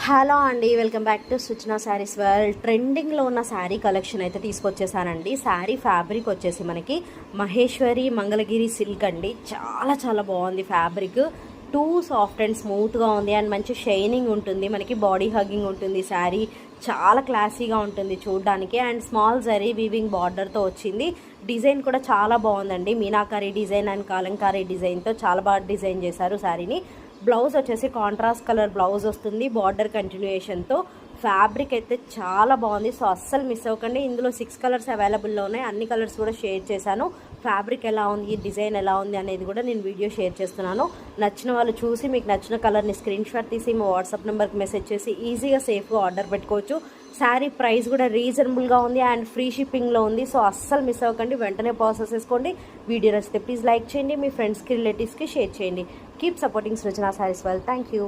Hello అండి, welcome back to సూచన saris world. ట్రెండింగ్లో ఉన్న శారీ కలెక్షన్ అయితే తీసుకొచ్చేసానండి. శారీ ఫ్యాబ్రిక్ వచ్చేసి మనకి మహేశ్వరి మంగళగిరి సిల్క్ అండి. చాలా చాలా బాగుంది ఫ్యాబ్రిక్. టూ సాఫ్ట్ అండ్ స్మూత్గా ఉంది అండ్ మంచి షైనింగ్ ఉంటుంది. మనకి బాడీ హగ్గింగ్ ఉంటుంది. శారీ చాలా క్లాసీగా ఉంటుంది చూడడానికి అండ్ స్మాల్ జరీ వీవింగ్ బార్డర్తో వచ్చింది. డిజైన్ కూడా చాలా బాగుందండి. మీనాకారి డిజైన్ అండ్ కలంకారీ డిజైన్తో చాలా బాగా డిజైన్ చేశారు శారీని. బ్లౌజ్ వచ్చేసి కాంట్రాస్ట్ కలర్ బ్లౌజ్ వస్తుంది బార్డర్ కంటిన్యూయేషన్తో. ఫ్యాబ్రిక్ అయితే చాలా బాగుంది. సో అస్సలు మిస్ అవ్వకండి. ఇందులో 6 కలర్స్ అవైలబుల్లో ఉన్నాయి. అన్ని కలర్స్ కూడా షేర్ చేశాను. ఫ్యాబ్రిక్ ఎలా ఉంది, డిజైన్ ఎలా ఉంది అనేది కూడా నేను వీడియో షేర్ చేస్తున్నాను. నచ్చిన వాళ్ళు చూసి మీకు నచ్చిన కలర్ని స్క్రీన్ షాట్ తీసి మా వాట్సాప్ నెంబర్కి మెసేజ్ చేసి ఈజీగా సేఫ్గా ఆర్డర్ పెట్టుకోవచ్చు. శారీ ప్రైస్ కూడా రీజనబుల్గా ఉంది అండ్ ఫ్రీ షిప్పింగ్లో ఉంది. సో అస్సలు మిస్ అవ్వకండి, వెంటనే ప్రాసెస్ చేసుకోండి. వీడియో నచ్చితే ప్లీజ్ లైక్ చేయండి, మీ ఫ్రెండ్స్కి రిలేటివ్స్కి షేర్ చేయండి. Keep supporting Srujana sarees well. Thank you.